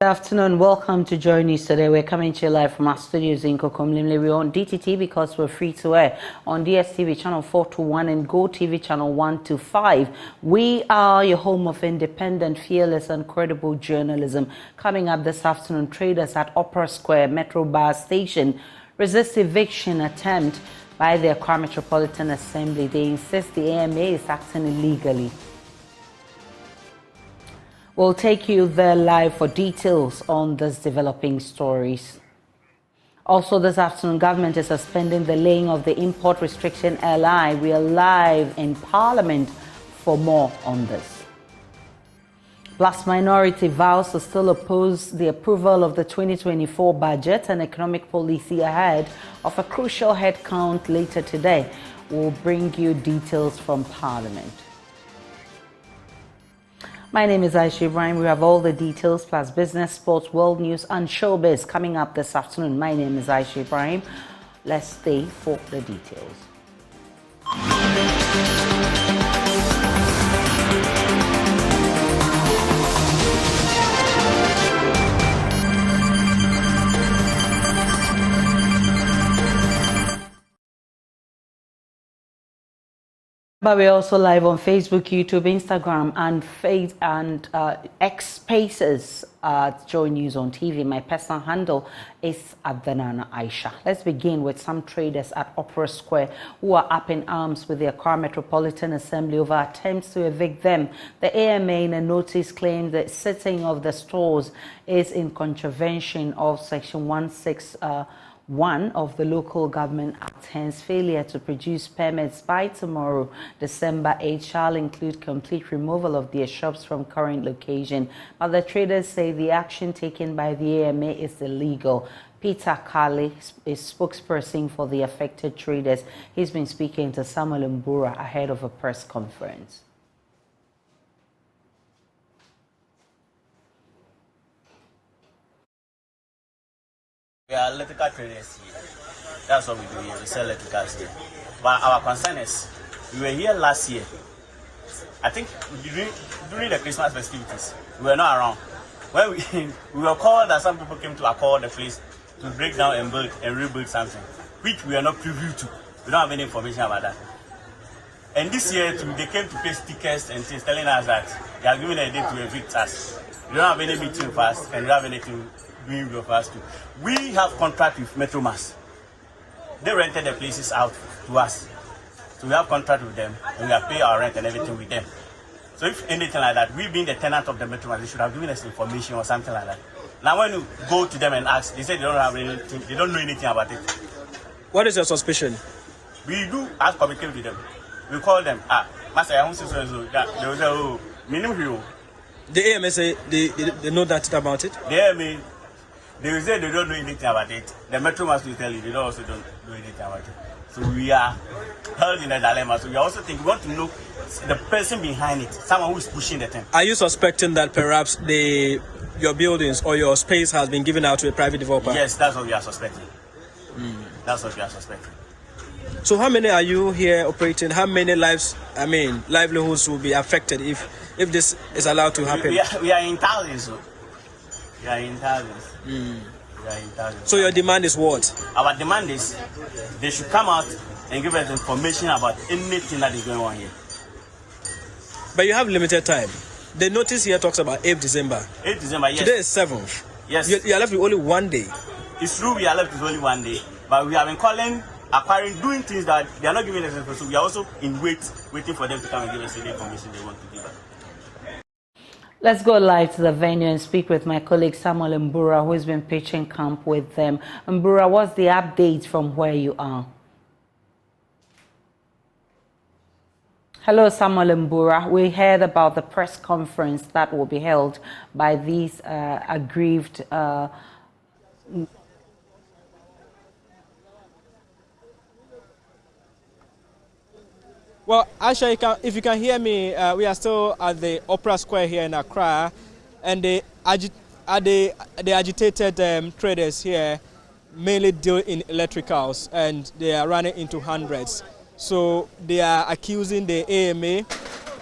Good afternoon. Welcome to JoyNews Today. We're coming to you live from our studios in Kokomlimle. We're on DTT because we're free to air on DSTV channel 421 and GoTV channel 125. We are your home of independent, fearless and credible journalism. Coming up this afternoon, traders at Opera Square Metro Bar Station resist eviction attempt by the Accra Metropolitan Assembly. They insist the AMA is acting illegally. We'll take you there live for details on these developing stories. Also this afternoon, government is suspending the laying of the import restriction LI. We are live in Parliament for more on this. Plus, minority vows to still oppose the approval of the 2024 budget and economic policy ahead of a crucial headcount later today. We'll bring you details from Parliament. My name is Aisha Ibrahim. We have all the details plus business, sports, world news and showbiz coming up this afternoon. My name is Aisha Ibrahim. Let's stay for the details. But we're also live on Facebook, YouTube, Instagram, and X Spaces at JoyNews on TV. My personal handle is @Banana Aisha. Let's begin with some traders at Opera Square who are up in arms with the Accra Metropolitan Assembly over attempts to evict them. The AMA in a notice claimed that sitting of the stores is in contravention of Section 161 of the Local Government Act. Hence, failure to produce permits by tomorrow, December 8, shall include complete removal of their shops from current location. But the traders say the action taken by the AMA is illegal. Peter Kali is spokesperson for the affected traders. He's been speaking to Samuel Mbura ahead of a press conference. We are electrical traders here. That's what we do here. We sell electricals here. But our concern is, we were here last year. I think during the Christmas festivities, we were not around. When we were called that some people came to accord the place to break down and build and rebuild something, which we are not privy to. We don't have any information about that. And this year too, they came to pay stickers and things telling us that they are giving a day to evict us. We don't have any meeting with us and we don't have anything with us too. We have contract with Metromas. They rented the places out to us. So we have contract with them and we have paid our rent and everything with them. So if anything like that, we being the tenant of the Metromas, they should have given us information or something like that. Now when you go to them and ask, they say they don't have anything, they don't know anything about it. What is your suspicion? We do ask communicate with them. We call them, Master, I want to say so that they will say, oh, minimum. The AMA say they know that about it? The AMA, they will say they don't know anything about it. The Metro must tell you they also don't know anything about it. So we are held in a dilemma. So we also think we want to know the person behind it, someone who is pushing the thing. Are you suspecting that perhaps your buildings or your space has been given out to a private developer? Yes, that's what we are suspecting. That's what we are suspecting. So how many are you here operating? How many livelihoods will be affected if this is allowed to happen? We are in thousands. We are in thousands. We are in thousands. So your demand is what? Our demand is they should come out and give us information about anything that is going on here. But you have limited time. The notice here talks about 8th December. 8th December, yes. Today is 7th. Yes. You are left with only 1 day. It's true we are left with only 1 day. But we have been calling, acquiring, doing things that they are not giving us information. So we are also in waiting for them to come and give us the information they want to give us. Let's go live to the venue and speak with my colleague Samuel Mbura, who has been pitching camp with them. Mbura, what's the update from where you are? Hello, Samuel Mbura. We heard about the press conference that will be held by these aggrieved Well, Aisha, if you can hear me, we are still at the Opera Square here in Accra, and the agitated traders here mainly deal in electricals, and they are running into hundreds. So they are accusing the AMA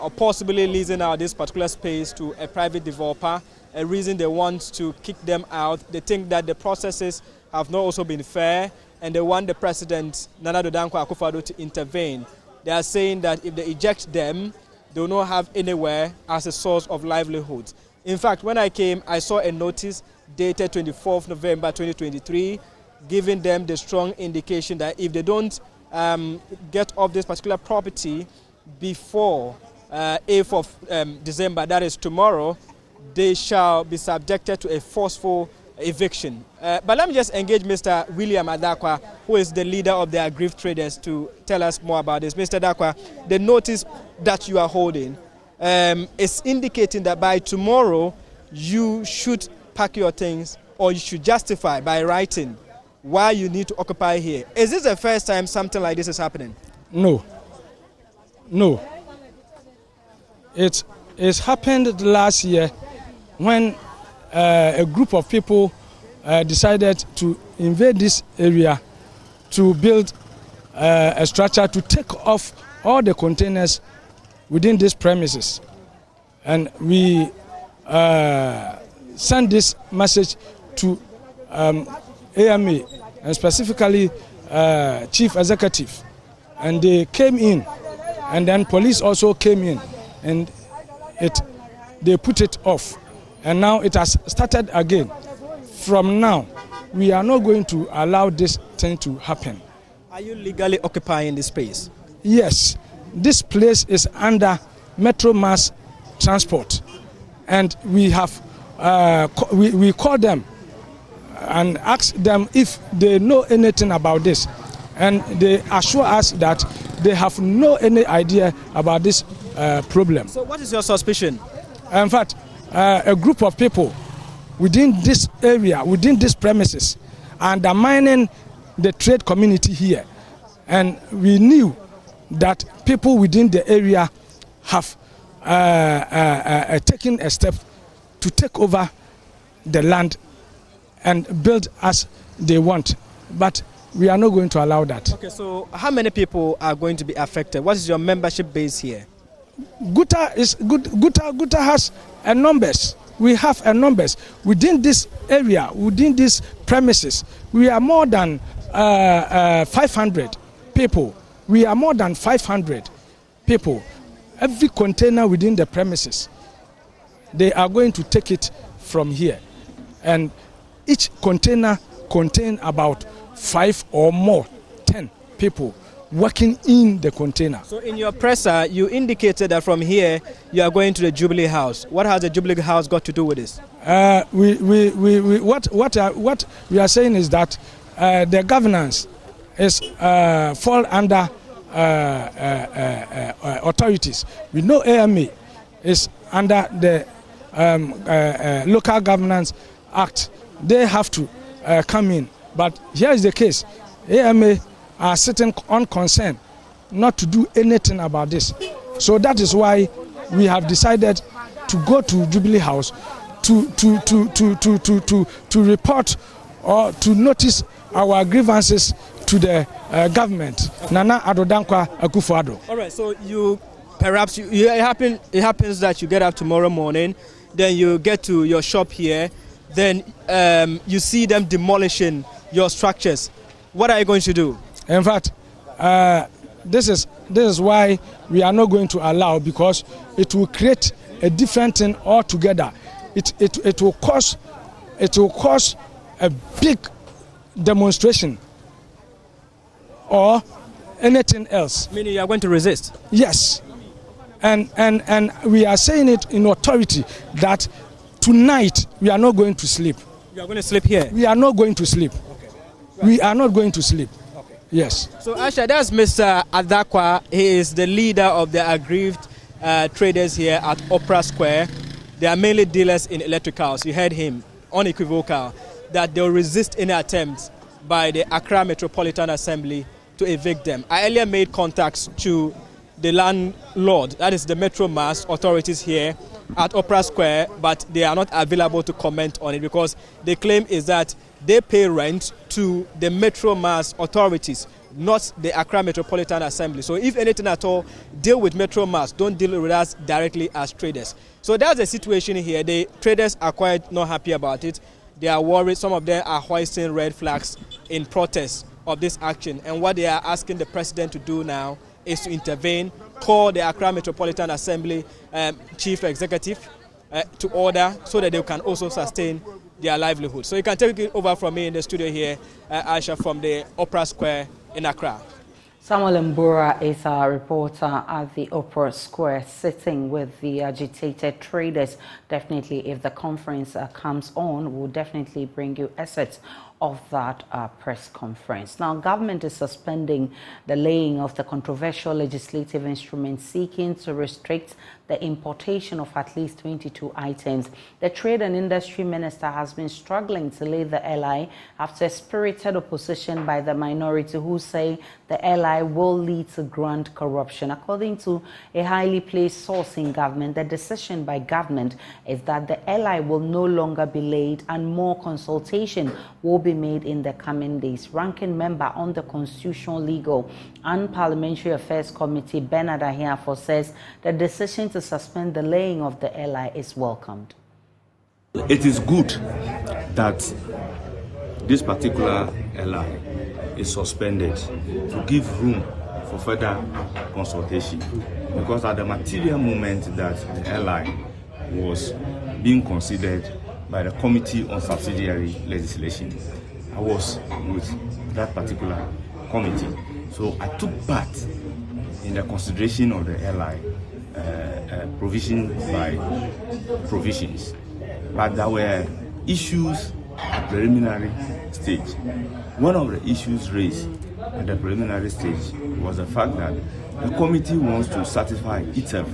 of possibly leasing out this particular space to a private developer, a reason they want to kick them out. They think that the processes have not also been fair, and they want the president, Nana Addo Dankwa Akufo-Addo, to intervene. They are saying that if they eject them, they will not have anywhere as a source of livelihood. In fact, when I came, I saw a notice dated 24th November 2023, giving them the strong indication that if they don't get off this particular property before 8th of December, that is tomorrow, they shall be subjected to a forceful eviction. But let me just engage Mr. William Adakwa, who is the leader of the aggrieved traders, to tell us more about this. Mr. Adakwa, the notice that you are holding is indicating that by tomorrow you should pack your things, or you should justify by writing why you need to occupy here. Is this the first time something like this is happening? No. It happened last year when a group of people decided to invade this area to build a structure to take off all the containers within these premises. And we sent this message to AMA, and specifically Chief Executive. And they came in, and then police also came in, and they put it off. And now it has started again. From now, we are not going to allow this thing to happen. Are you legally occupying this space? Yes. This place is under Metro Mass Transport. And we have we call them and ask them if they know anything about this. And they assure us that they have no any idea about this problem. So what is your suspicion? In fact, a group of people within this area, within these premises, undermining the trade community here. And we knew that people within the area have taken a step to take over the land and build as they want. But we are not going to allow that. Okay, so how many people are going to be affected? What is your membership base here? Guta has a numbers. We have a numbers within this area, within these premises. We are more than 500 people. We are more than 500 people. Every container within the premises, they are going to take it from here, and each container contains about 5 or more, 10 people working in the container. So in your presser, you indicated that from here you are going to the Jubilee House. What has the Jubilee House got to do with this? What we are saying is that the governance is fall under authorities. We know AMA is under the Local Governance Act. They have to come in. But here is the case. AMA are sitting on concern not to do anything about this. So that is why we have decided to go to Jubilee House to report or to notice our grievances to the government. Nana Addo Dankwa Akufo-Addo. All right, so it happens that you get up tomorrow morning, then you get to your shop here, then you see them demolishing your structures. What are you going to do? In fact, this is why we are not going to allow, because it will create a different thing altogether. It will cause a big demonstration or anything else. Meaning you are going to resist? Yes. And we are saying it in authority that tonight we are not going to sleep. You are going to sleep here? We are not going to sleep. Okay. Right. We are not going to sleep. Okay. Yes. So Asha, that's Mr. Adakwa. He is the leader of the aggrieved traders here at Opera Square. They are mainly dealers in electricals. You heard him, unequivocal, that they will resist any attempts by the Accra Metropolitan Assembly to evict them. I earlier made contacts to the landlord, that is the Metro Mass authorities here at Opera Square, but they are not available to comment on it because the claim is that they pay rent to the Metro Mass authorities not the Accra Metropolitan Assembly. So if anything at all, deal with Metro Mass, don't deal with us directly as traders. So that's the situation here. The traders are quite not happy about it. They are worried. Some of them are hoisting red flags in protest of this action. And what they are asking the president to do now is to intervene, call the Accra Metropolitan Assembly chief executive to order so that they can also sustain their livelihood. So you can take it over from me in the studio here, Aisha, from the Opera Square in Accra. Samuel Mbura is our reporter at the Opera Square, sitting with the agitated traders. Definitely, if the conference comes on, we'll definitely bring you assets of that press conference. Now, government is suspending the laying of the controversial legislative instrument seeking to restrict the importation of at least 22 items. The Trade and Industry Minister has been struggling to lay the LI after spirited opposition by the minority, who say the LI will lead to grand corruption. According to a highly placed source in government, the decision by government is that the LI will no longer be laid and more consultation will be made in the coming days. Ranking member on the Constitutional, Legal and Parliamentary Affairs Committee, Berard Aidoo, says the decision to suspend the laying of the LI is welcomed. It is good that this particular LI is suspended to give room for further consultation, because at the material moment that the LI was being considered by the Committee on Subsidiary Legislation, I was with that particular committee. So I took part in the consideration of the LI provision by provisions. But there were issues at preliminary stage. One of the issues raised at the preliminary stage was the fact that the committee wants to satisfy itself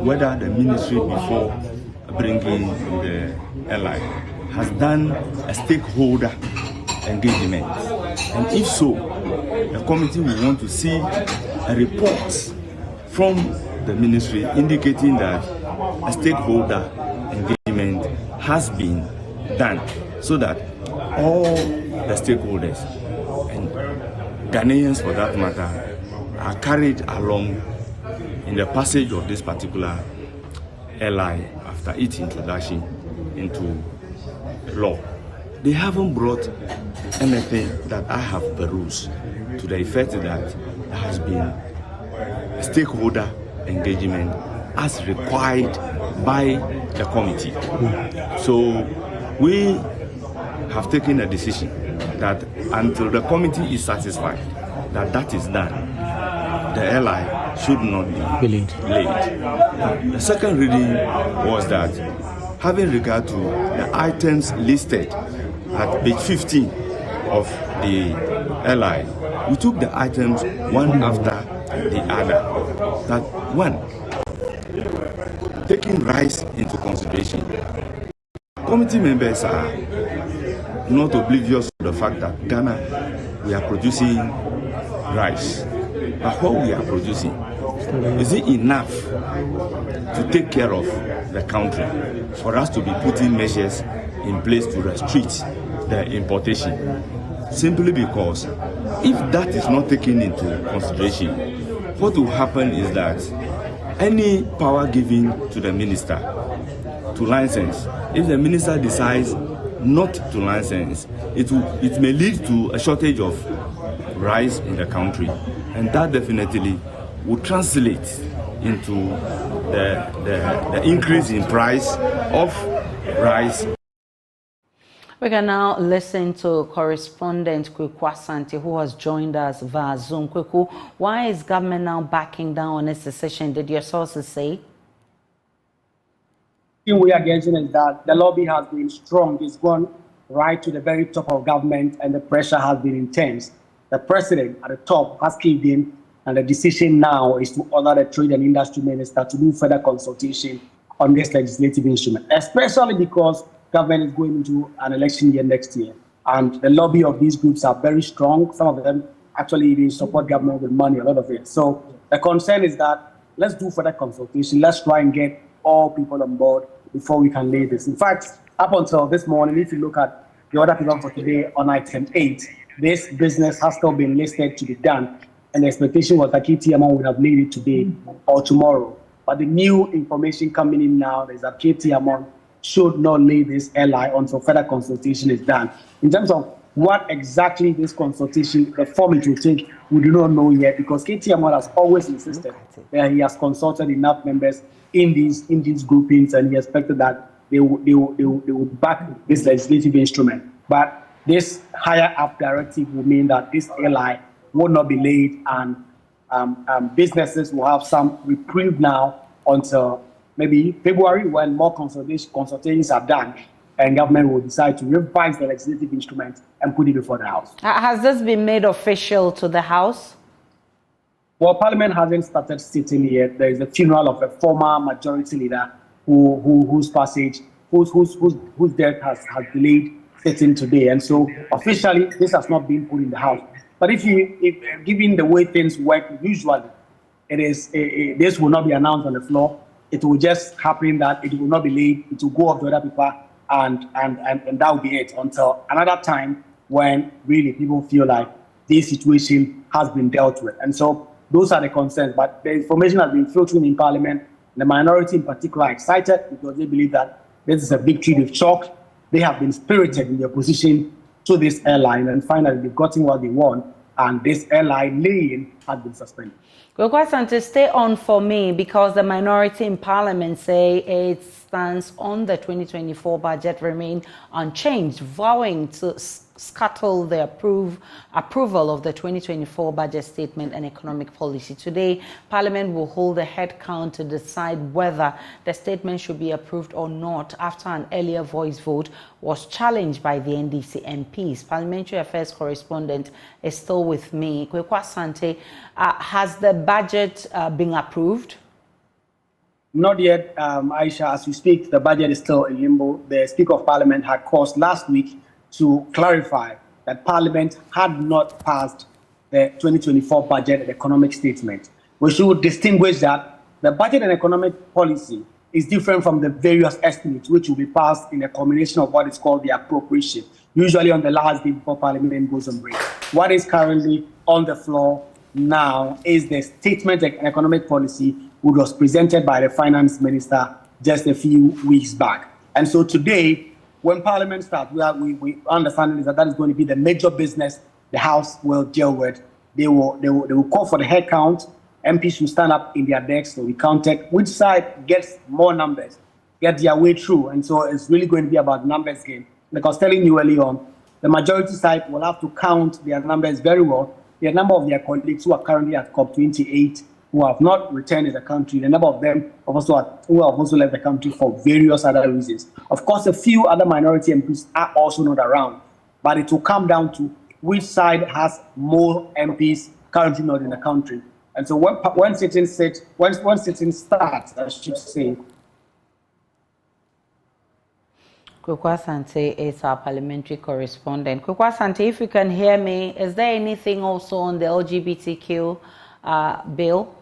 whether the ministry, before bringing the LI, has done a stakeholder engagement. And if so, the committee will want to see a report from the ministry indicating that a stakeholder engagement has been done, so that all the stakeholders and Ghanaians, for that matter, are carried along in the passage of this particular LI after its introduction into law. They haven't brought anything that I have perused to the effect that there has been a stakeholder engagement as required by the committee. So we have taken a decision that until the committee is satisfied that that is done, the LI should not be laid. The second reading was that, having regard to the items listed at page 15 of the LI, we took the items one after the other. That one, taking rice into consideration, committee members are not oblivious to the fact that Ghana, we are producing rice. But what we are producing, is it enough to take care of the country for us to be putting measures in place to restrict the importation? Simply because if that is not taken into consideration, what will happen is that any power given to the minister to license, if the minister decides not to license, it may lead to a shortage of rice in the country, and that definitely will translate into the increase in price of rice. We can now listen to correspondent Kweku Asante, who has joined us via Zoom. Kweku, why is government now backing down on its decision? Did your sources say? The thing we are getting is that the lobby has been strong. It's gone right to the very top of government, and the pressure has been intense. The president at the top has caved in, and the decision now is to order the Trade and Industry Minister to do further consultation on this legislative instrument, especially because government is going into an election year next year. And the lobby of these groups are very strong. Some of them actually even support government with money, a lot of it. So the concern is that let's do further consultation. Let's try and get all people on board before we can lay this. In fact, up until this morning, if you look at the order paper for today on item 8, this business has still been listed to be done, and the expectation was that KTMO would have laid it today or tomorrow. But the new information coming in now is that KTMO should not lay this LI until further consultation is done. In terms of what exactly this consultation, the form it will take, we do not know yet, because KTMO has always insisted that he has consulted enough members in these groupings, and he expected that they would back this legislative instrument. But this higher up directive will mean that this LI will not be laid, and businesses will have some reprieve now until maybe February, when more consultations are done, and government will decide to revise the legislative instrument and put it before the House. Has this been made official to the House? Well, Parliament hasn't started sitting yet. There is a funeral of a former majority leader whose death has delayed sitting today, and so officially this has not been put in the House. But if given the way things work usually, this will not be announced on the floor. It will just happen that it will not be laid. It will go off the other paper, and that will be it until another time when really people feel like this situation has been dealt with. And so those are the concerns. But the information has been filtering in Parliament. The minority in particular are excited because they believe that this is a victory they've chalked. They have been spirited in their opposition to this airline, and finally they've gotten what they want, and this airline laying has been suspended. Kwekwa, stay on for me, because the minority in Parliament say its stance on the 2024 budget remain unchanged, vowing to scuttle the approval of the 2024 budget statement and economic policy. Today, Parliament will hold a head count to decide whether the statement should be approved or not, after an earlier voice vote was challenged by the NDC MPs. Parliamentary Affairs correspondent is still with me. Kwekwa Sante, has the budget been approved? Not yet, Aisha. As we speak, the budget is still in limbo. The Speaker of Parliament had cause last week to clarify that Parliament had not passed the 2024 budget and economic statement. We should distinguish that the budget and economic policy is different from the various estimates, which will be passed in a combination of what is called the appropriation, usually on the last day before Parliament goes on break. What is currently on the floor now is the statement and economic policy, which was presented by the Finance Minister just a few weeks back. And so today, when Parliament starts, we understand is that is going to be the major business the House will deal with. They will call for the head count. MPs will stand up in their decks, so we counted which side gets more numbers, get their way through. And so it's really going to be about numbers game. Like I was telling you early on, the majority side will have to count their numbers very well. The number of their colleagues who are currently at COP28, who have not returned to the country, the number of them who have also left the country for various other reasons. Of course, a few other minority MPs are also not around, but it will come down to which side has more MPs currently not in the country. And so when sitting starts, I should say. Kwekwa Sante is our parliamentary correspondent. Kwekwa Sante, if you can hear me, is there anything also on the LGBTQ bill?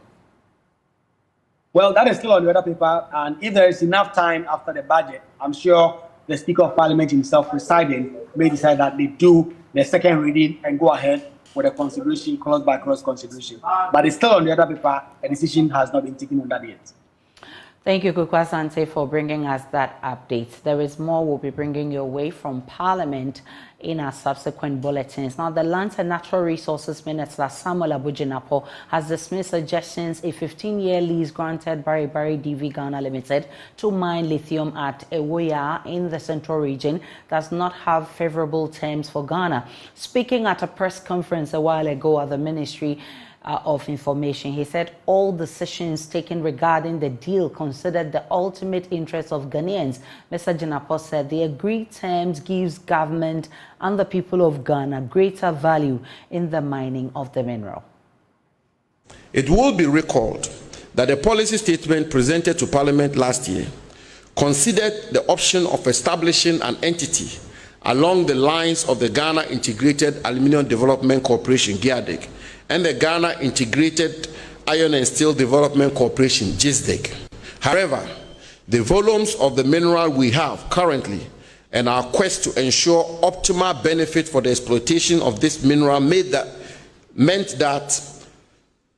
Well, that is still on the other paper, and if there is enough time after the budget, I'm sure the Speaker of Parliament himself presiding may decide that they do the second reading and go ahead with a consideration, cross by cross consideration. But it's still on the other paper. A decision has not been taken on that yet. Thank you, Kwekwa Sante, for bringing us that update. There is more we'll be bringing your way from Parliament in our subsequent bulletins. Now, the Lands and Natural Resources Minister, Samuel Abujinapo, has dismissed suggestions a 15-year lease granted by Berard Aidoo Ghana Limited to mine lithium at Ewoya in the Central Region does not have favorable terms for Ghana. Speaking at a press conference a while ago at the Ministry of Information, he said all decisions taken regarding the deal considered the ultimate interests of Ghanaians. Mr. Jinapo said the agreed terms gives government and the people of Ghana greater value in the mining of the mineral. It will be recalled that the policy statement presented to Parliament last year considered the option of establishing an entity along the lines of the Ghana Integrated Aluminium Development Corporation, GIADEC, and the Ghana Integrated Iron and Steel Development Corporation, GISDEC. However, the volumes of the mineral we have currently and our quest to ensure optimal benefit for the exploitation of this mineral meant that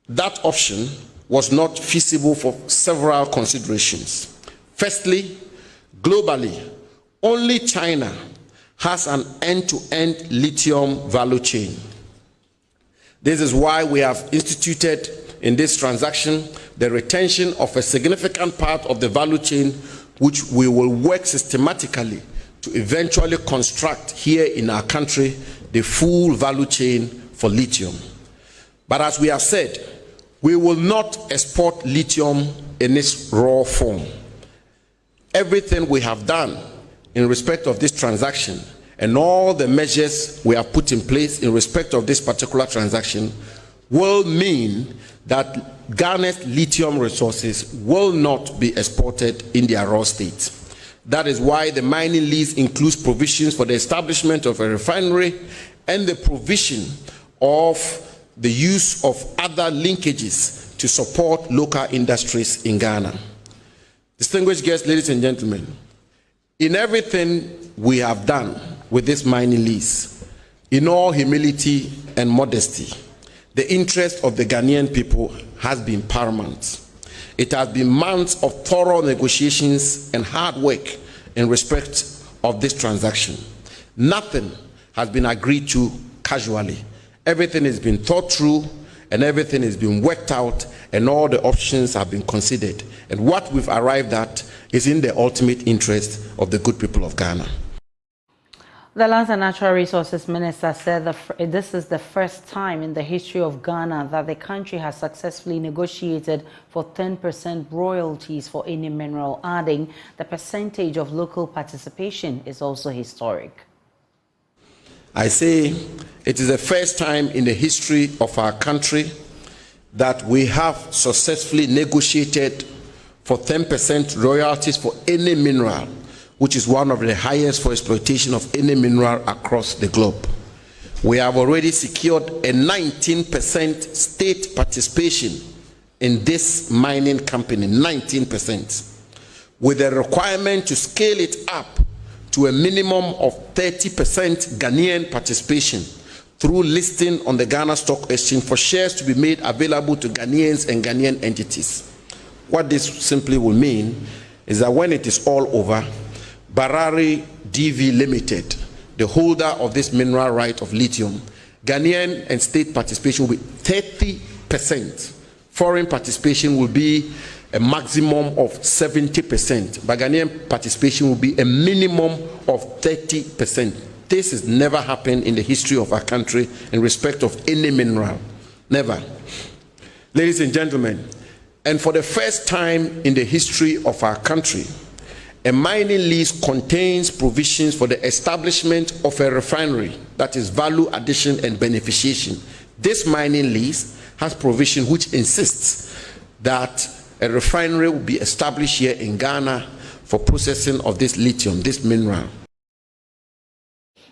that option was not feasible for several considerations. Firstly, globally, only China has an end-to-end lithium value chain. This is why we have instituted in this transaction the retention of a significant part of the value chain, which we will work systematically to eventually construct here in our country the full value chain for lithium. But as we have said, we will not export lithium in its raw form. Everything we have done in respect of this transaction and all the measures we have put in place in respect of this particular transaction will mean that Ghana's lithium resources will not be exported in their raw state. That is why the mining lease includes provisions for the establishment of a refinery and the provision of the use of other linkages to support local industries in Ghana. Distinguished guests, ladies and gentlemen, in everything we have done with this mining lease, in all humility and modesty, the interest of the Ghanaian people has been paramount. It has been months of thorough negotiations and hard work in respect of this transaction. Nothing has been agreed to casually. Everything has been thought through and everything has been worked out and all the options have been considered. And what we've arrived at is in the ultimate interest of the good people of Ghana. The Lands and Natural Resources Minister said this is the first time in the history of Ghana that the country has successfully negotiated for 10% royalties for any mineral, adding the percentage of local participation is also historic. I say it is the first time in the history of our country that we have successfully negotiated for 10% royalties for any mineral, which is one of the highest for exploitation of any mineral across the globe. We have already secured a 19% state participation in this mining company, 19%, with a requirement to scale it up to a minimum of 30% Ghanaian participation through listing on the Ghana Stock Exchange for shares to be made available to Ghanaians and Ghanaian entities. What this simply will mean is that when it is all over, Berard Aidoo Limited, the holder of this mineral right of lithium, Ghanaian and state participation will be 30%. Foreign participation will be a maximum of 70%, but Ghanaian participation will be a minimum of 30%. This has never happened in the history of our country in respect of any mineral. Never. Ladies and gentlemen, and for the first time in the history of our country, a mining lease contains provisions for the establishment of a refinery, that is value addition and beneficiation. This mining lease has provision which insists that a refinery will be established here in Ghana for processing of this lithium, this mineral.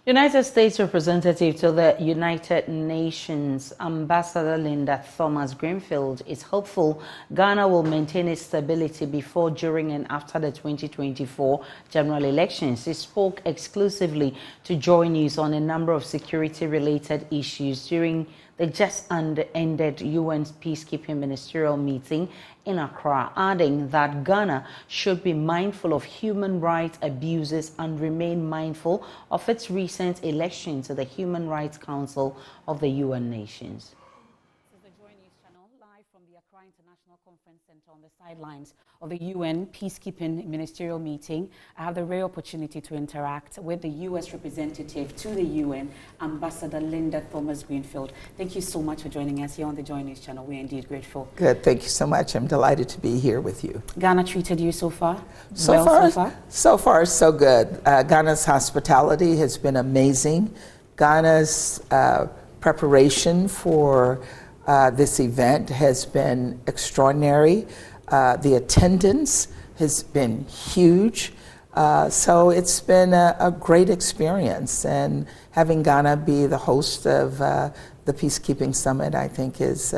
United States representative to the United Nations, Ambassador Linda Thomas-Greenfield, is hopeful Ghana will maintain its stability before, during, and after the 2024 general elections. She spoke exclusively to JoyNews on a number of security-related issues during the just-ended UN peacekeeping ministerial meeting in Accra, adding that Ghana should be mindful of human rights abuses and remain mindful of its recent election to the Human Rights Council of the UN Nations. This is the JoyNews channel, live from the Accra International Conference Center on the sidelines of the UN peacekeeping ministerial meeting. I have the rare opportunity to interact with the U.S. representative to the UN, Ambassador Linda Thomas-Greenfield. Thank you so much for joining us here on the JoyNews channel. We're indeed grateful. Good, thank you so much. I'm delighted to be here with you. Ghana treated you so far? So far, so good. Ghana's hospitality has been amazing. Ghana's preparation for this event has been extraordinary. The attendance has been huge. So it's been a great experience, and having Ghana be the host of the Peacekeeping Summit, I think, is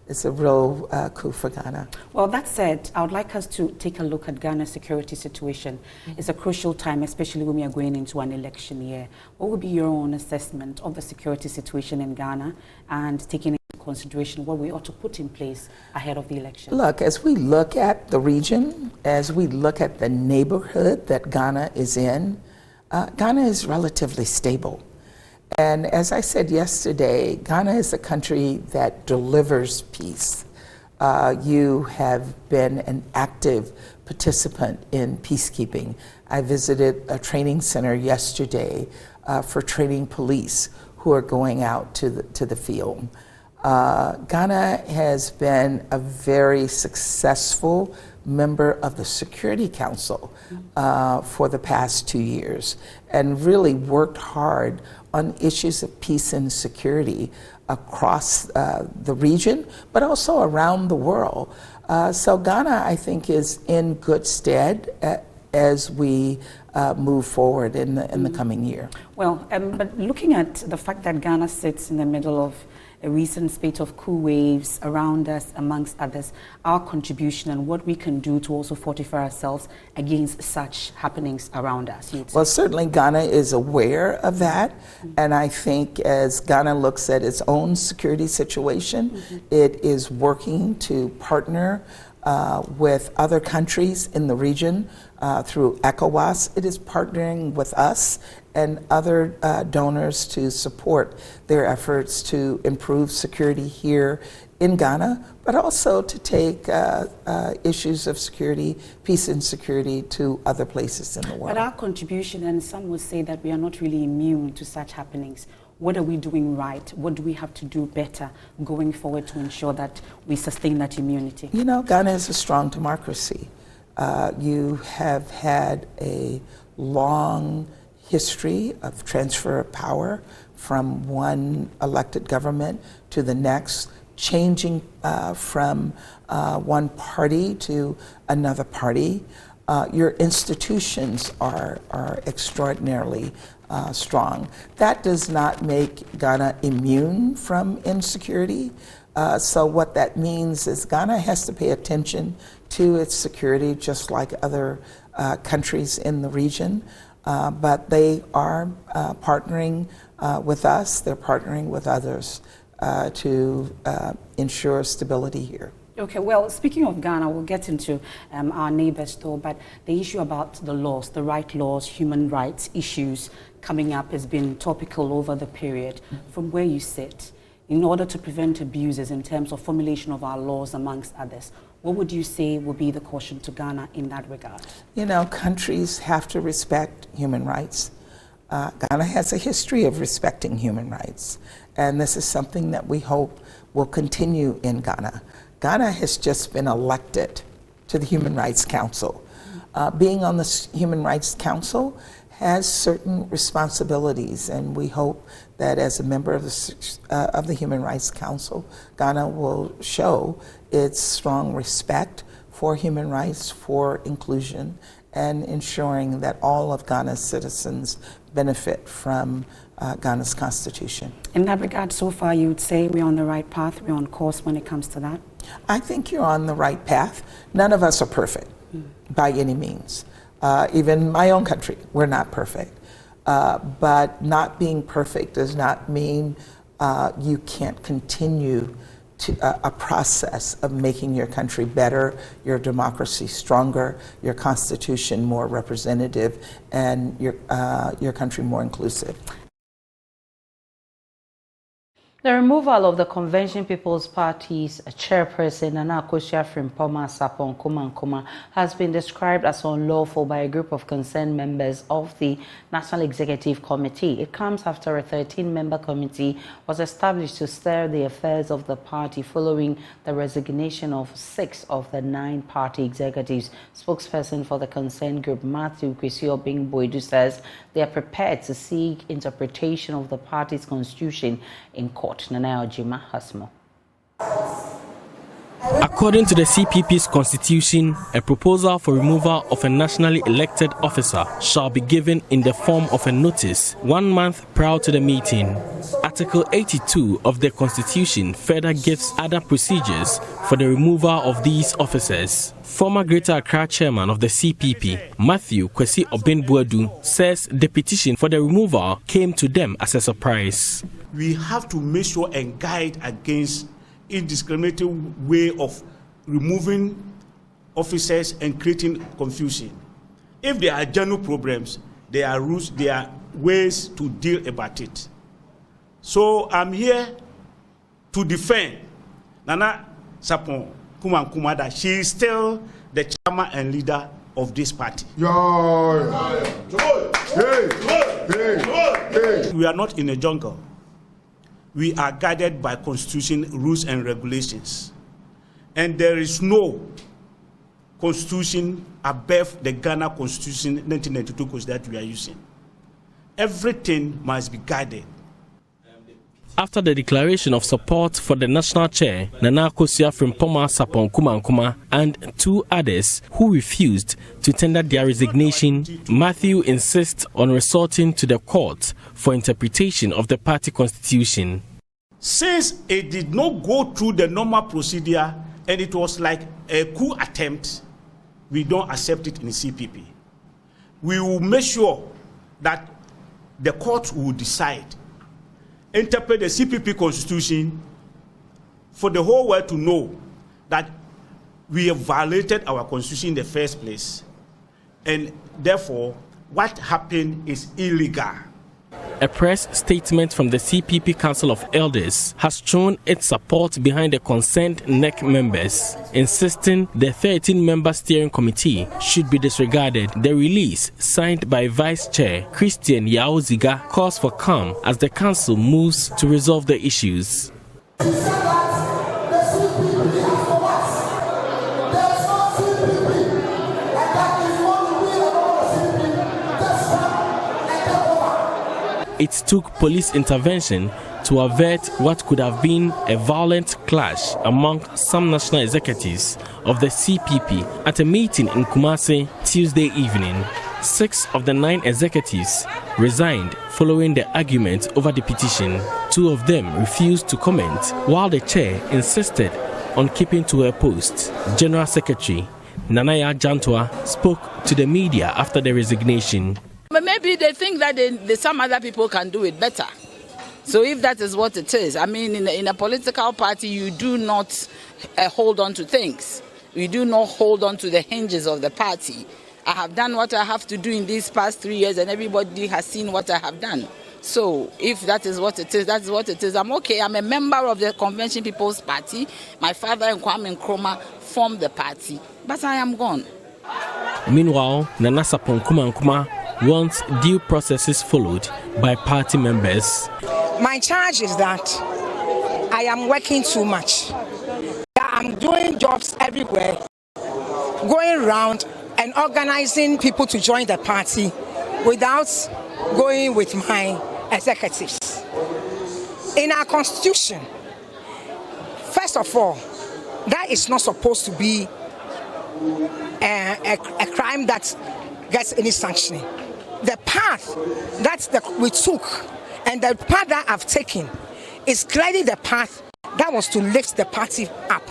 it's a real coup for Ghana. Well, that said, I would like us to take a look at Ghana's security situation. It's a crucial time, especially when we are going into an election year. What would be your own assessment of the security situation in Ghana, and taking into consideration what we ought to put in place ahead of the election? Look, as we look at the region, as we look at the neighborhood that Ghana is in, Ghana is relatively stable. And as I said yesterday, Ghana is a country that delivers peace. You have been an active participant in peacekeeping. I visited a training center yesterday for training police who are going out to the field. Ghana has been a very successful member of the Security Council for the past 2 years, and really worked hard on issues of peace and security across the region, but also around the world. So Ghana, I think, is in good stead as we move forward in the coming year. Well, but looking at the fact that Ghana sits in the middle of a recent spate of coup waves around us, amongst others, our contribution and what we can do to also fortify ourselves against such happenings around us. Well, certainly Ghana is aware of that, and I think as Ghana looks at its own security situation, it is working to partner with other countries in the region through ECOWAS. It is partnering with us and other donors to support their efforts to improve security here in Ghana, but also to take issues of security, peace and security to other places in the world. But our contribution, and some would say that we are not really immune to such happenings. What are we doing right? What do we have to do better going forward to ensure that we sustain that immunity? You know, Ghana is a strong democracy. You have had a long history of transfer of power from one elected government to the next, changing from one party to another party. Your institutions are extraordinarily strong. That does not make Ghana immune from insecurity. So what that means is Ghana has to pay attention to its security just like other countries in the region. But they are partnering with us, they're partnering with others to ensure stability here. Okay, well, speaking of Ghana, we'll get into our neighbors though, but the issue about the laws, the right laws, human rights issues coming up has been topical over the period. From where you sit, in order to prevent abuses in terms of formulation of our laws amongst others, what would you say would be the caution to Ghana in that regard? You know, countries have to respect human rights. Ghana has a history of respecting human rights, and this is something that we hope will continue in Ghana. Ghana has just been elected to the Human Rights Council. Being on the Human Rights Council has certain responsibilities, and we hope that as a member of the Human Rights Council, Ghana will show its strong respect for human rights, for inclusion, and ensuring that all of Ghana's citizens benefit from Ghana's constitution. In that regard, so far you would say we're on the right path, we're on course when it comes to that? I think you're on the right path. None of us are perfect by any means. Even my own country, we're not perfect. But not being perfect does not mean you can't continue to a process of making your country better, your democracy stronger, your constitution more representative, and your country more inclusive. The removal of the Convention People's Party's chairperson, Nana Akosua-Frimpong Sapon Nkrumah, has been described as unlawful by a group of concerned members of the National Executive Committee. It comes after a 13-member committee was established to steer the affairs of the party following the resignation of 6 of the 9 party executives. Spokesperson for the concerned group, Matthew Kwesi-Obingboidu, says they are prepared to seek interpretation of the party's constitution in court. Nana Ojima has more. According to the CPP's constitution, a proposal for removal of a nationally elected officer shall be given in the form of a notice 1 month prior to the meeting. At Article 82 of the Constitution further gives other procedures for the removal of these officers. Former Greater Accra chairman of the CPP, Matthew Kwesi Obin-Boadu, says the petition for the removal came to them as a surprise. We have to make sure and guide against indiscriminate way of removing officers and creating confusion. If there are general problems, there are rules, there are ways to deal about it. So I'm here to defend Nana Sapon Kumankuma that she is still the chairman and leader of this party. We are not in a jungle. We are guided by constitution, rules and regulations. And there is no constitution above the Ghana Constitution 1992 that we are using. Everything must be guided. After the declaration of support for the national chair, Nana Akosua Frimpong Sapon Kumankuma and two others who refused to tender their resignation, Matthew insists on resorting to the court for interpretation of the party constitution. Since it did not go through the normal procedure and it was like a coup attempt, we don't accept it in the CPP. We will make sure that the court will decide, interpret the CPP constitution for the whole world to know that we have violated our constitution in the first place, and therefore what happened is illegal. A press statement from the CPP Council of Elders has shown its support behind the concerned NEC members, insisting the 13-member steering committee should be disregarded. The release, signed by Vice Chair Christian Yao Ziga, calls for calm as the council moves to resolve the issues. It took police intervention to avert what could have been a violent clash among some national executives of the CPP at a meeting in Kumasi Tuesday evening. 6 of the 9 executives resigned following the argument over the petition. 2 of them refused to comment, while the chair insisted on keeping to her post. General Secretary Nanaya Jantua spoke to the media after the resignation. But maybe they think that some other people can do it better. So if that is what it is, I mean, in a political party, you do not hold on to things. You do not hold on to the hinges of the party. I have done what I have to do in these past 3 years, and everybody has seen what I have done. So if that is what it is, that's what it is. I'm okay. I'm a member of the Convention People's Party. My father and Kwame Nkrumah formed the party, but I am gone. Meanwhile, Nana Sapon Kumankuma wants due processes followed by party members. My charge is that I am working too much. I'm doing jobs everywhere, going around and organizing people to join the party without going with my executives. In our constitution, first of all, that is not supposed to be a crime that gets any sanctioning. The path that we took and the path that I've taken is clearly the path that was to lift the party up.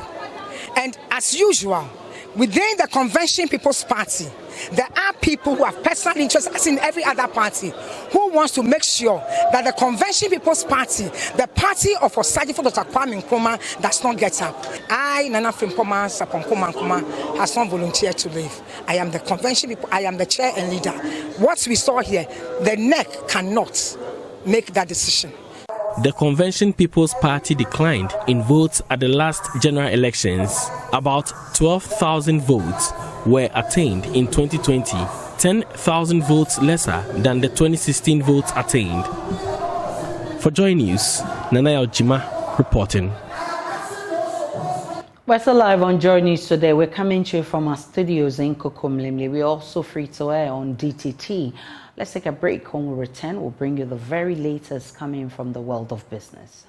And as usual, within the Convention People's Party, there are people who have personal interests, as in every other party, who wants to make sure that the Convention People's Party, the party of Osadifo Dr. Kwame Nkrumah, does not get up. I, Nana Frimpong Sapon Kumankuma, has not volunteered to leave. I am the Convention people, I am the chair and leader. What we saw here, the NEC cannot make that decision. The Convention People's Party declined in votes at the last general elections. About 12,000 votes were attained in 2020, 10,000 votes lesser than the 2016 votes attained. For Joy News, Nanaya Ojima reporting. We're still live on JoyNews Today. We're coming to you from our studios in Kokomlimli. We're also free to air on DTT. Let's take a break. When we return, we'll bring you the very latest coming from the world of business.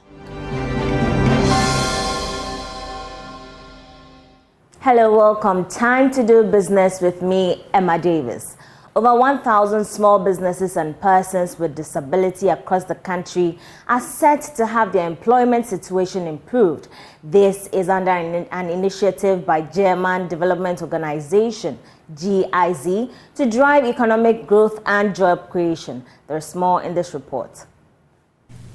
Hello, welcome. Time to do business with me, Emma Davis. Over 1,000 small businesses and persons with disability across the country are set to have their employment situation improved. This is under an initiative by German Development Organization, GIZ, to drive economic growth and job creation. There's more in this report.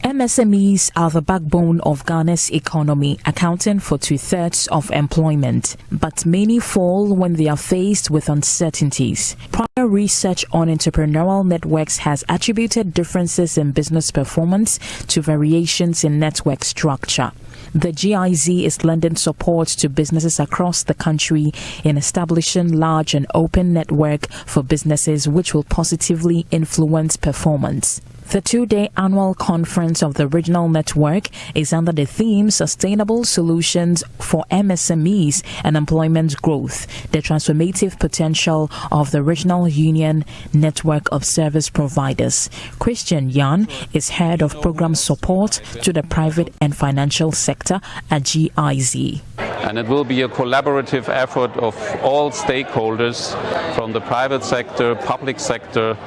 MSMEs are the backbone of Ghana's economy, accounting for 2/3 of employment, but many fall when they are faced with uncertainties. Prior research on entrepreneurial networks has attributed differences in business performance to variations in network structure. The GIZ is lending support to businesses across the country in establishing large and open network for businesses which will positively influence performance. The 2-day annual conference of the regional network is under the theme Sustainable Solutions for MSMEs and Employment Growth, the transformative potential of the regional union network of service providers. Christian Yan is head of program support to the private and financial sector at GIZ. And it will be a collaborative effort of all stakeholders from the private sector, public sector,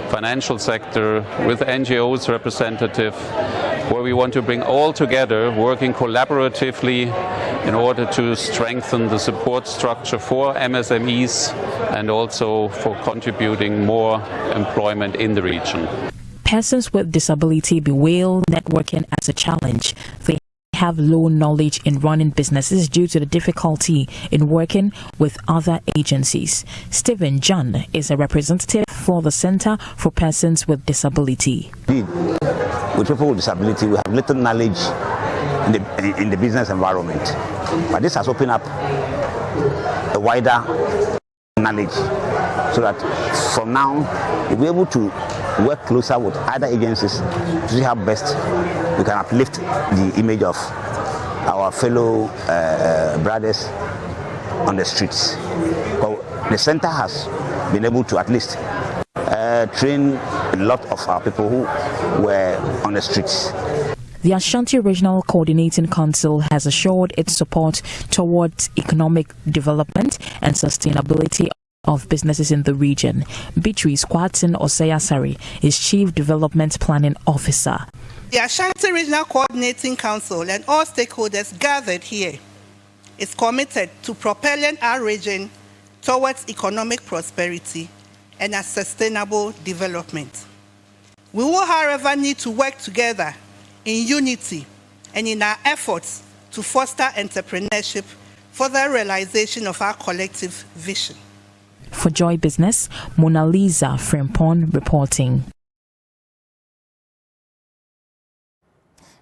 financial sector, with NGOs representative, where we want to bring all together, working collaboratively in order to strengthen the support structure for MSMEs and also for contributing more employment in the region. Persons with disability bewail networking as a challenge. They have low knowledge in running businesses due to the difficulty in working with other agencies. Stephen John is a representative for the Center for Persons with Disability. With people with disability, we have little knowledge in the business environment, but this has opened up a wider knowledge so that from now we'll be able to work closer with other agencies to see how best we can uplift the image of our fellow brothers on the streets. Well, the center has been able to at least train a lot of our people who were on the streets. The Ashanti Regional Coordinating Council has assured its support towards economic development and sustainability of businesses in the region. Beatrice Kwatin Oseyasari is Chief Development Planning Officer. The Ashanti Regional Coordinating Council and all stakeholders gathered here is committed to propelling our region towards economic prosperity and a sustainable development. We will, however, need to work together in unity and in our efforts to foster entrepreneurship for the realization of our collective vision. For Joy Business, Mona Lisa Frimpon reporting.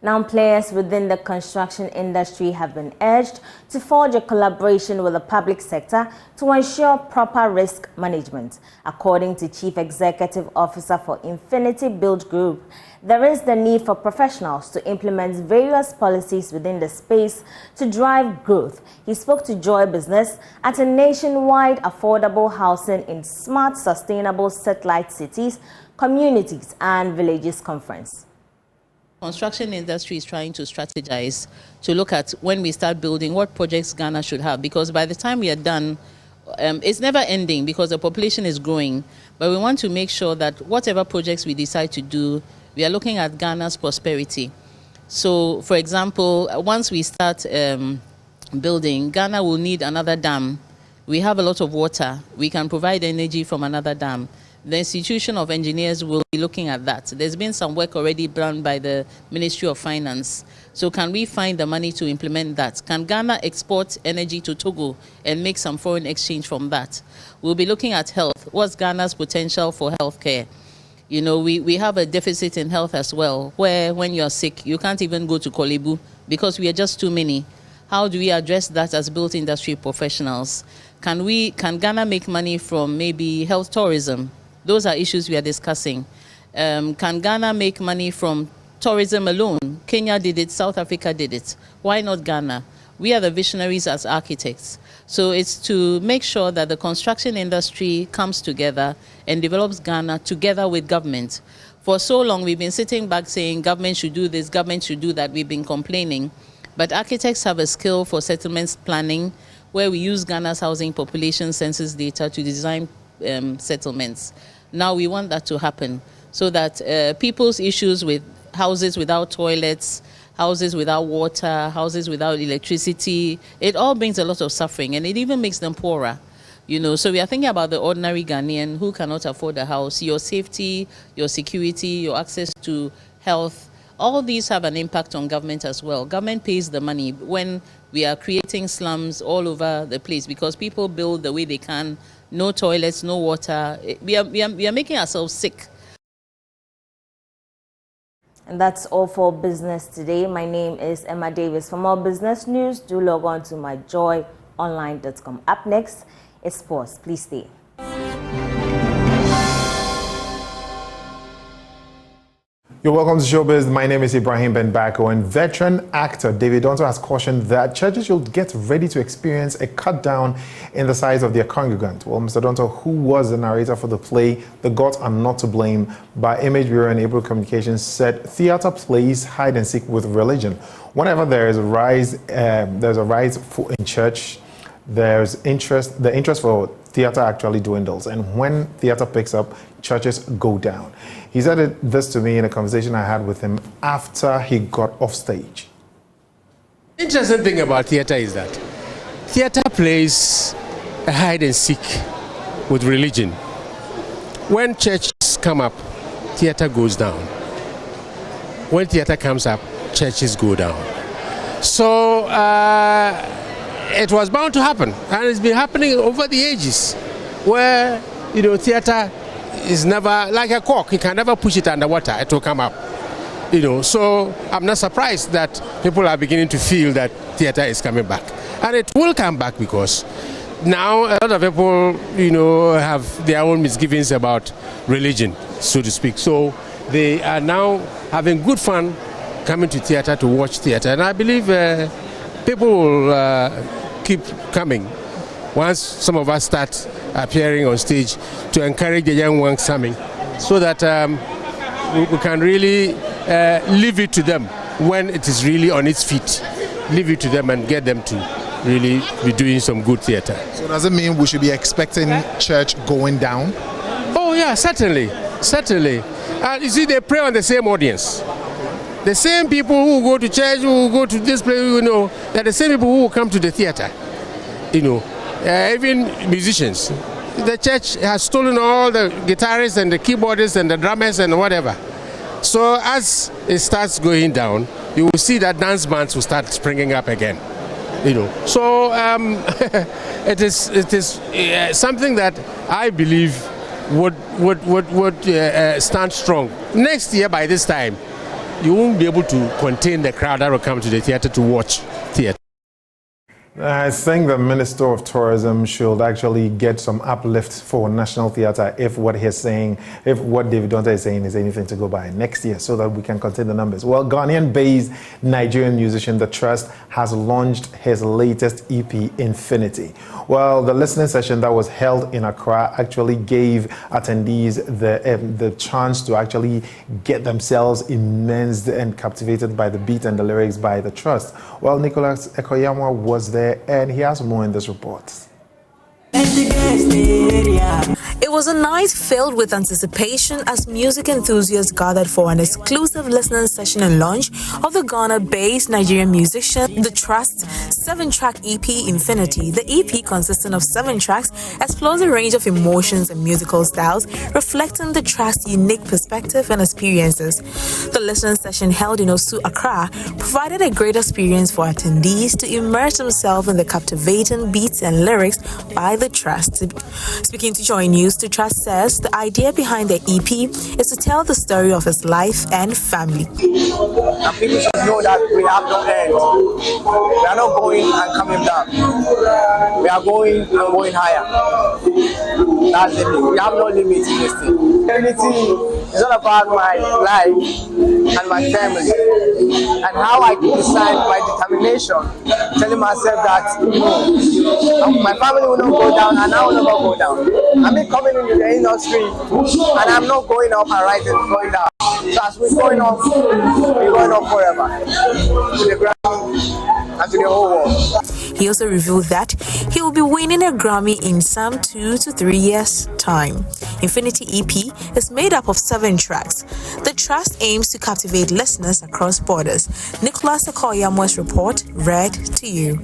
Now, players within the construction industry have been urged to forge a collaboration with the public sector to ensure proper risk management. According to Chief Executive Officer for Infinity Build Group, there is the need for professionals to implement various policies within the space to drive growth. He spoke to Joy Business at a nationwide affordable housing in smart, sustainable satellite cities, communities and villages conference. Construction industry is trying to strategize to look at when we start building what projects Ghana should have, because by the time we are done, it's never ending because the population is growing. But we want to make sure that whatever projects we decide to do, we are looking at Ghana's prosperity. So, for example, once we start building, Ghana will need another dam. We have a lot of water. We can provide energy from another dam. The Institution of Engineers will be looking at that. There's been some work already done by the Ministry of Finance. So can we find the money to implement that? Can Ghana export energy to Togo and make some foreign exchange from that? We'll be looking at health. What's Ghana's potential for healthcare? You know, we have a deficit in health as well, where when you're sick, you can't even go to Kolebu because we are just too many. How do we address that as built industry professionals? Can Ghana make money from maybe health tourism? Those are issues we are discussing. Can Ghana make money from tourism alone? Kenya did it, South Africa did it. Why not Ghana? We are the visionaries as architects. So it's to make sure that the construction industry comes together and develops Ghana together with government. For so long, we've been sitting back saying government should do this, government should do that. We've been complaining. But architects have a skill for settlements planning, where we use Ghana's housing population census data to design settlements. Now we want that to happen so that people's issues with houses without toilets, houses without water, houses without electricity, it all brings a lot of suffering, and it even makes them poorer. So we are thinking about the ordinary Ghanaian who cannot afford a house. Your safety, your security, your access to health, all these have an impact on government as well. Government pays the money when we are creating slums all over the place because people build the way they can, no toilets, no water. We are making ourselves sick. And that's all for business today. My name is Emma Davis. For more business news, do log on to myjoyonline.com. Up next, it's sports. Please stay. You're welcome to Showbiz. My name is Ibrahim Benbako, and veteran actor David Donto has cautioned that churches should get ready to experience a cut down in the size of their congregant. Well, Mr. Donto, who was the narrator for the play The Gods Are Not to Blame by Image Bureau and April Communications, said theater plays hide and seek with religion. Whenever there is a rise, in church, there's interest. The interest for theater actually dwindles, and when theater picks up, churches go down. He said this to me in a conversation I had with him after he got off stage. Interesting thing about theater is that theater plays a hide and seek with religion. When churches come up, theater goes down. When theater comes up, churches go down. So it was bound to happen, and it's been happening over the ages, where theater is never like a cork. You can never push it underwater; it will come up. So I'm not surprised that people are beginning to feel that theater is coming back, and it will come back because now a lot of people, have their own misgivings about religion, so to speak. So they are now having good fun coming to theater to watch theater, and I believe people will keep coming once some of us start appearing on stage to encourage the young ones coming, so that we can really leave it to them when it is really on its feet. Leave it to them and get them to really be doing some good theater. So does it mean we should be expecting church going down? Oh yeah, certainly. You see, they prey on the same audience. The same people who go to church, who go to this place, they're the same people who will come to the theater. Even musicians. The church has stolen all the guitarists and the keyboardists and the drummers and whatever. So as it starts going down, you will see that dance bands will start springing up again. So it is something that I believe would stand strong. Next year by this time, you won't be able to contain the crowd that will come to the theater to watch theater. I think the Minister of Tourism should actually get some uplift for National Theatre if what David Donto is saying is anything to go by next year, so that we can contain the numbers. Well, Ghanaian-based Nigerian musician The Trust has launched his latest EP, Infinity. Well, the listening session that was held in Accra actually gave attendees the chance to actually get themselves immersed and captivated by the beat and the lyrics by The Trust. Well, Nicholas Ekoyamwa was there, and he has more in this report. It was a night filled with anticipation as music enthusiasts gathered for an exclusive listening session and launch of the Ghana-based Nigerian musician The Trust's 7-track EP Infinity. The EP, consisting of 7 tracks, explores a range of emotions and musical styles, reflecting The Trust's unique perspective and experiences. The listening session held in Osu, Accra, provided a great experience for attendees to immerse themselves in the captivating beats and lyrics by The Trust. Speaking to JoyNews, The Trust says the idea behind the EP is to tell the story of his life and family. And people should know that we have no end. We are not going and coming down. We are going and going higher. That's the thing. We have no limit in this thing. Everything is all about my life and my family, and how I can decide my determination, telling myself that my family will not go down and I will not go down. I'm coming into the industry and I'm not going up and rising, going down. So as we're going up forever. To the ground. and to the whole world. He also revealed that he will be winning a Grammy in some 2 to 3 years' time. Infinity EP is made up of 7 tracks. The Trust aims to captivate listeners across borders. Nicholas Okoyamo's report read to you.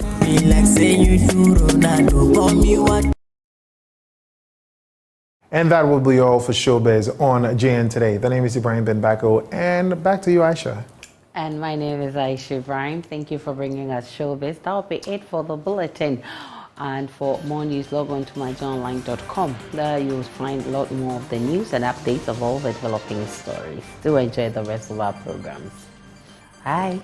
And that will be all for Showbiz on JN Today. The name is Ibrahim Benbako, and back to you, Aisha. And my name is Aisha Ibrahim. Thank you for bringing us Showbiz. That will be it for the bulletin. And for more news, log on to myjohnline.com. There you'll find a lot more of the news and updates of all the developing stories. Do enjoy the rest of our programs. Bye.